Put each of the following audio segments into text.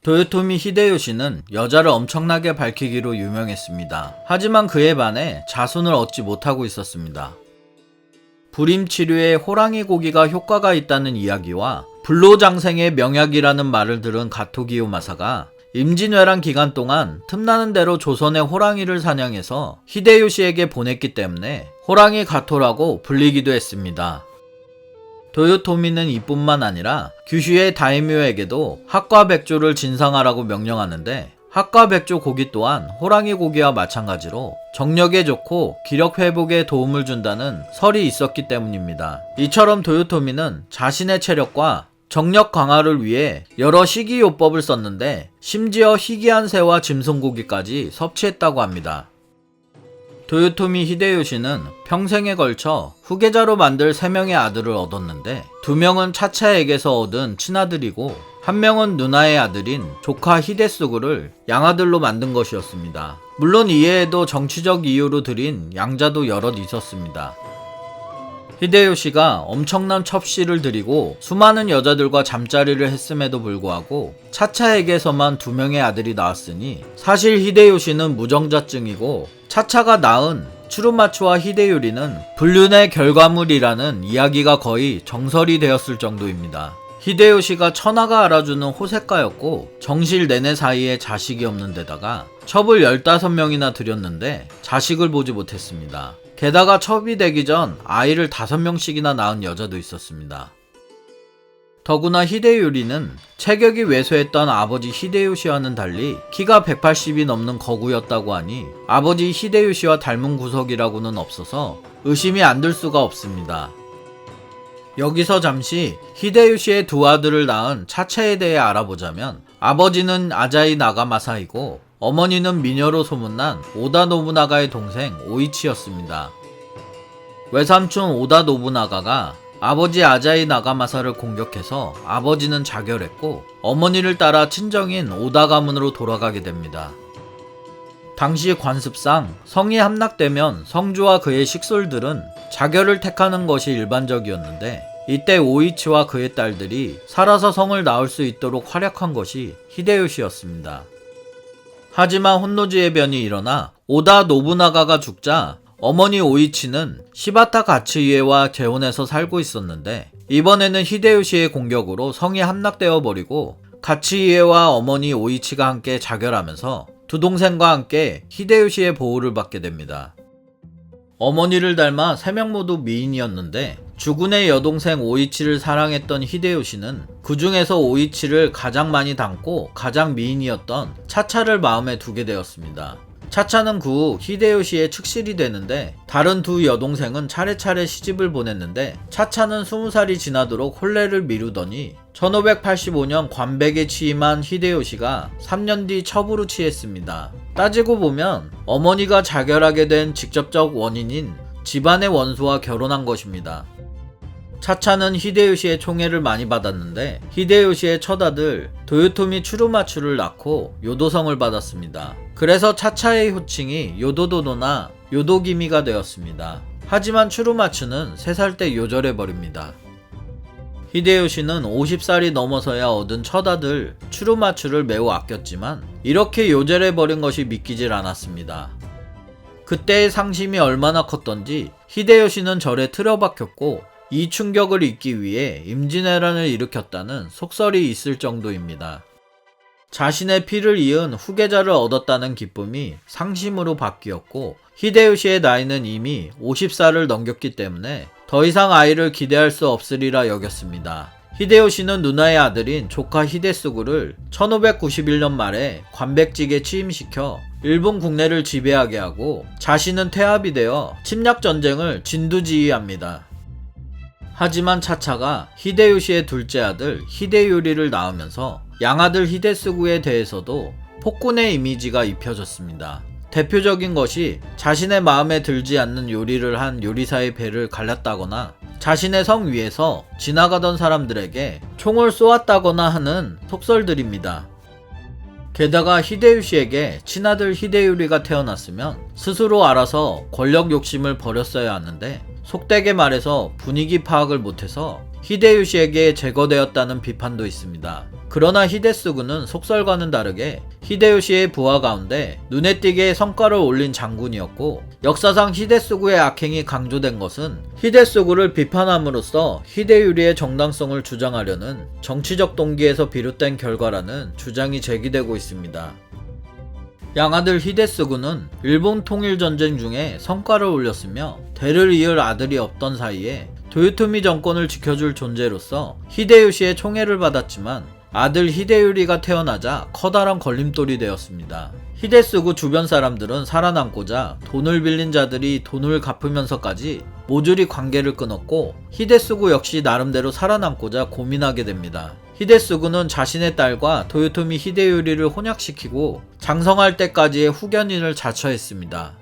도요토미 히데요시는 여자를 엄청나게 밝히기로 유명했습니다. 하지만 그에 반해 자손을 얻지 못하고 있었습니다. 불임 치료에 호랑이 고기가 효과가 있다는 이야기와 불로장생의 명약이라는 말을 들은 가토 기요마사가 임진왜란 기간 동안 틈나는 대로 조선의 호랑이를 사냥해서 히데요시에게 보냈기 때문에 호랑이 가토라고 불리기도 했습니다. 도요토미는 이뿐만 아니라 규슈의 다이묘에게도 학과백조를 진상하라고 명령하는데, 학과백조 고기 또한 호랑이 고기와 마찬가지로 정력에 좋고 기력 회복에 도움을 준다는 설이 있었기 때문입니다. 이처럼 도요토미는 자신의 체력과 정력 강화를 위해 여러 식이요법을 썼는데, 심지어 희귀한 새와 짐승고기까지 섭취했다고 합니다. 도요토미 히데요시는 평생에 걸쳐 후계자로 만들 3명의 아들을 얻었는데, 2명은 차차에게서 얻은 친아들이고 1명은 누나의 아들인 조카 히데스구를 양아들로 만든 것이었습니다. 물론 이외에도 정치적 이유로 들인 양자도 여럿 있었습니다. 히데요시가 엄청난 첩시를 들이고 수많은 여자들과 잠자리를 했음에도 불구하고 차차에게서만 2명의 아들이 나왔으니, 사실 히데요시는 무정자증이고 차차가 낳은 추루마츠와 히데요리는 불륜의 결과물이라는 이야기가 거의 정설이 되었을 정도입니다. 히데요시가 천하가 알아주는 호색가였고 정실 내내 사이에 자식이 없는 데다가 첩을 15명이나 들였는데 자식을 보지 못했습니다. 게다가 첩이 되기 전 아이를 5명씩이나 낳은 여자도 있었습니다. 더구나 히데요리는 체격이 왜소했던 아버지 히데요시와는 달리 키가 180이 넘는 거구였다고 하니 아버지 히데요시와 닮은 구석이라고는 없어서 의심이 안 들 수가 없습니다. 여기서 잠시 히데요시의 2 아들을 낳은 차차에 대해 알아보자면, 아버지는 아자이 나가마사이고 어머니는 미녀로 소문난 오다 노부나가의 동생 오이치였습니다. 외삼촌 오다 노부나가가 아버지 아자이 나가마사를 공격해서 아버지는 자결했고 어머니를 따라 친정인 오다 가문으로 돌아가게 됩니다. 당시 관습상 성이 함락되면 성주와 그의 식솔들은 자결을 택하는 것이 일반적이었는데, 이때 오이치와 그의 딸들이 살아서 성을 낳을 수 있도록 활약한 것이 히데요시였습니다. 하지만 혼노지의 변이 일어나 오다 노부나가가 죽자 어머니 오이치는 시바타 가츠이에와 재혼해서 살고 있었는데, 이번에는 히데요시의 공격으로 성이 함락되어 버리고 가츠이에와 어머니 오이치가 함께 자결하면서 2 동생과 함께 히데요시의 보호를 받게 됩니다. 어머니를 닮아 3명 모두 미인이었는데, 주군의 여동생 오이치를 사랑했던 히데요시는 그 중에서 오이치를 가장 많이 닮고 가장 미인이었던 차차를 마음에 두게 되었습니다. 차차는 그 후 히데요시의 측실이 되는데, 다른 2 여동생은 차례차례 시집을 보냈는데 차차는 20살이 지나도록 혼례를 미루더니 1585년 관백에 취임한 히데요시가 3년 뒤 첩으로 취했습니다. 따지고 보면 어머니가 자결하게 된 직접적 원인인 집안의 원수와 결혼한 것입니다. 차차는 히데요시의 총애를 많이 받았는데, 히데요시의 첫아들 도요토미 추루마츠를 낳고 요도성을 받았습니다. 그래서 차차의 호칭이 요도도노나 요도기미가 되었습니다. 하지만 추루마츠는 3살 때 요절해버립니다. 히데요시는 50살이 넘어서야 얻은 첫아들 추루마츠를 매우 아꼈지만 이렇게 요절해버린 것이 믿기질 않았습니다. 그때의 상심이 얼마나 컸던지 히데요시는 절에 틀어박혔고 이 충격을 잊기 위해 임진왜란을 일으켰다는 속설이 있을 정도입니다. 자신의 피를 이은 후계자를 얻었다는 기쁨이 상심으로 바뀌었고, 히데요시의 나이는 이미 50살을 넘겼기 때문에 더 이상 아이를 기대할 수 없으리라 여겼습니다. 히데요시는 누나의 아들인 조카 히데스구를 1591년 말에 관백직에 취임시켜 일본 국내를 지배하게 하고 자신은 퇴압이 되어 침략전쟁을 진두지휘합니다. 하지만 차차가 히데요시의 둘째 아들 히데요리를 낳으면서 양아들 히데스구에 대해서도 폭군의 이미지가 입혀졌습니다. 대표적인 것이 자신의 마음에 들지 않는 요리를 한 요리사의 배를 갈랐다거나 자신의 성 위에서 지나가던 사람들에게 총을 쏘았다거나 하는 속설들입니다. 게다가 히데요시에게 친아들 히데요리가 태어났으면 스스로 알아서 권력 욕심을 버렸어야 하는데, 속되게 말해서 분위기 파악을 못해서 히데요시에게 제거되었다는 비판도 있습니다. 그러나 히데스구는 속설과는 다르게 히데요시의 부하 가운데 눈에 띄게 성과를 올린 장군이었고, 역사상 히데스구의 악행이 강조된 것은 히데스구를 비판함으로써 히데유리의 정당성을 주장하려는 정치적 동기에서 비롯된 결과라는 주장이 제기되고 있습니다. 양아들 히데스구는 일본 통일전쟁 중에 성과를 올렸으며 대를 이을 아들이 없던 사이에 도요토미 정권을 지켜줄 존재로서 히데요시의 총애를 받았지만 아들 히데유리가 태어나자 커다란 걸림돌이 되었습니다. 히데스구 주변 사람들은 살아남고자 돈을 빌린 자들이 돈을 갚으면서까지 모조리 관계를 끊었고, 히데스구 역시 나름대로 살아남고자 고민하게 됩니다. 히데스구는 자신의 딸과 도요토미 히데유리를 혼약시키고 장성할 때까지의 후견인을 자처했습니다.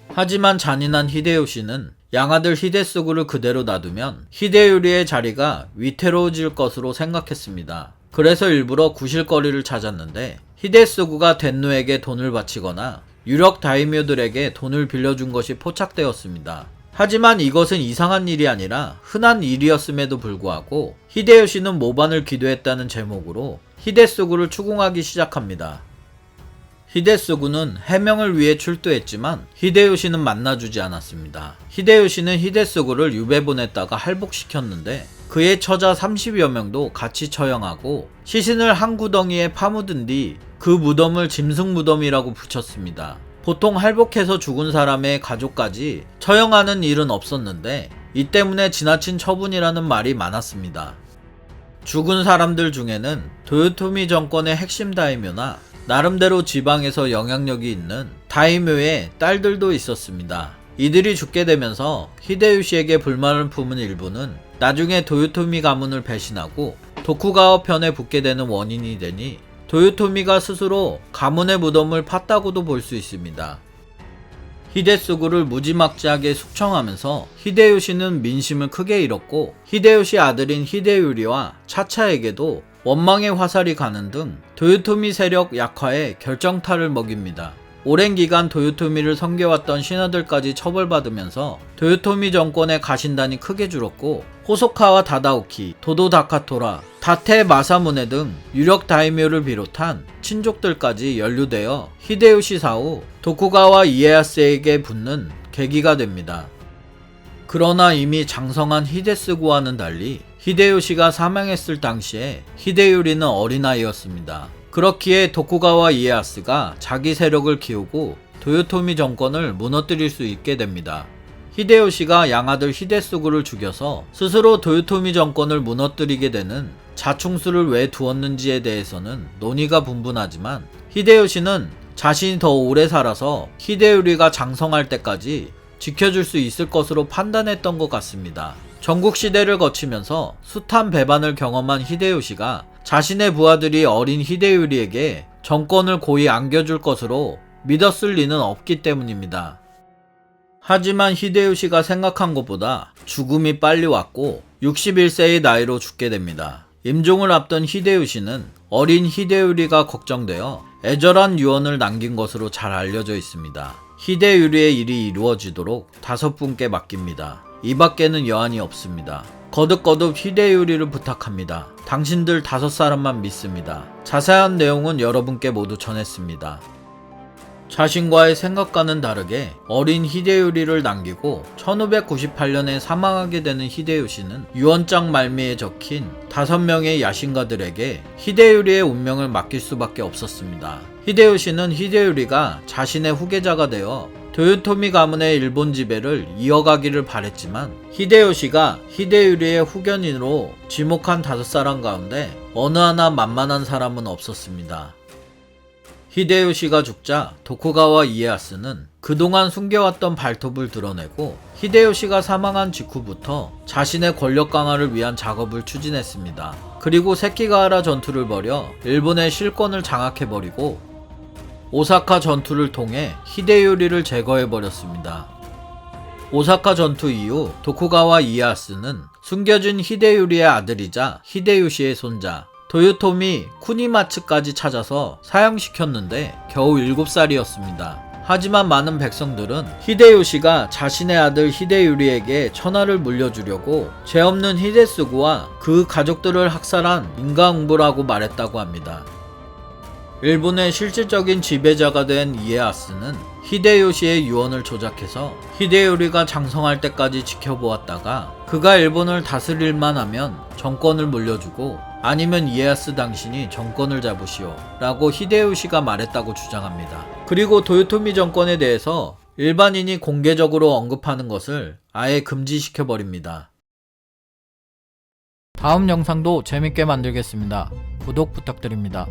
하지만 잔인한 히데요시는 양아들 히데스구를 그대로 놔두면 히데유리의 자리가 위태로워질 것으로 생각했습니다. 그래서 일부러 구실거리를 찾았는데, 히데스구가 덴노에게 돈을 바치거나 유력 다이묘들에게 돈을 빌려준 것이 포착되었습니다. 하지만 이것은 이상한 일이 아니라 흔한 일이었음에도 불구하고 히데요시는 모반을 기도했다는 제목으로 히데스구를 추궁하기 시작합니다. 히데스구는 해명을 위해 출두했지만 히데요시는 만나주지 않았습니다. 히데요시는 히데스구를 유배 보냈다가 할복시켰는데 그의 처자 30여 명도 같이 처형하고 시신을 한 구덩이에 파묻은 뒤 그 무덤을 짐승 무덤이라고 붙였습니다. 보통 할복해서 죽은 사람의 가족까지 처형하는 일은 없었는데 이 때문에 지나친 처분이라는 말이 많았습니다. 죽은 사람들 중에는 도요토미 정권의 핵심 다이묘나 나름대로 지방에서 영향력이 있는 다이묘의 딸들도 있었습니다. 이들이 죽게 되면서 히데요시에게 불만을 품은 일부는 나중에 도요토미 가문을 배신하고 도쿠가와 편에 붙게 되는 원인이 되니 도요토미가 스스로 가문의 무덤을 팠다고도 볼 수 있습니다. 히데스구를 무지막지하게 숙청하면서 히데요시는 민심을 크게 잃었고, 히데요시 아들인 히데유리와 차차에게도 원망의 화살이 가는 등 도요토미 세력 약화에 결정타를 먹입니다. 오랜 기간 도요토미를 섬겨왔던 신하들까지 처벌받으면서 도요토미 정권의 가신단이 크게 줄었고, 호소카와 다다오키, 도도 다카토라, 다테 마사무네 등 유력 다이묘를 비롯한 친족들까지 연루되어 히데요시 사후 도쿠가와 이에야스에게 붙는 계기가 됩니다. 그러나 이미 장성한 히데스구와는 달리 히데요시가 사망했을 당시에 히데유리는 어린아이였습니다. 그렇기에 도쿠가와 이에야스가 자기 세력을 키우고 도요토미 정권을 무너뜨릴 수 있게 됩니다. 히데요시가 양아들 히데스구를 죽여서 스스로 도요토미 정권을 무너뜨리게 되는 자충수를 왜 두었는지에 대해서는 논의가 분분하지만, 히데요시는 자신이 더 오래 살아서 히데유리가 장성할 때까지 지켜줄 수 있을 것으로 판단했던 것 같습니다. 전국시대를 거치면서 숱한 배반을 경험한 히데요시가 자신의 부하들이 어린 히데유리에게 정권을 고이 안겨줄 것으로 믿었을 리는 없기 때문입니다. 하지만 히데요시가 생각한 것보다 죽음이 빨리 왔고 61세의 나이로 죽게 됩니다. 임종을 앞둔 히데요시는 어린 히데유리가 걱정되어 애절한 유언을 남긴 것으로 잘 알려져 있습니다. 히데유리의 일이 이루어지도록 5분께 맡깁니다. 이 밖에는 여한이 없습니다. 거듭거듭 히데유리를 부탁합니다. 당신들 5사람만 믿습니다. 자세한 내용은 여러분께 모두 전했습니다. 자신과의 생각과는 다르게 어린 히데유리를 남기고 1598년에 사망하게 되는 히데요시는 유언장 말미에 적힌 5명의 야신가들에게 히데유리의 운명을 맡길 수밖에 없었습니다. 히데요시는 히데유리가 자신의 후계자가 되어 도요토미 가문의 일본 지배를 이어가기를 바랬지만, 히데요시가 히데유리의 후견인으로 지목한 5사람 가운데 어느 하나 만만한 사람은 없었습니다. 히데요시가 죽자 도쿠가와 이에야스는 그동안 숨겨왔던 발톱을 드러내고 히데요시가 사망한 직후부터 자신의 권력 강화를 위한 작업을 추진했습니다. 그리고 세키가하라 전투를 벌여 일본의 실권을 장악해버리고 오사카 전투를 통해 히데유리를 제거해버렸습니다. 오사카 전투 이후 도쿠가와 이에야스는 숨겨진 히데유리의 아들이자 히데요시의 손자 도요토미 쿠니마츠까지 찾아서 사형시켰는데 겨우 7살이었습니다. 하지만 많은 백성들은 히데요시가 자신의 아들 히데유리에게 천하를 물려주려고 죄 없는 히데스구와 그 가족들을 학살한 인과응보라고 말했다고 합니다. 일본의 실질적인 지배자가 된 이에야스는 히데요시의 유언을 조작해서 히데요리가 장성할 때까지 지켜보았다가 그가 일본을 다스릴만 하면 정권을 물려주고 아니면 이에야스 당신이 정권을 잡으시오 라고 히데요시가 말했다고 주장합니다. 그리고 도요토미 정권에 대해서 일반인이 공개적으로 언급하는 것을 아예 금지시켜버립니다. 다음 영상도 재밌게 만들겠습니다. 구독 부탁드립니다.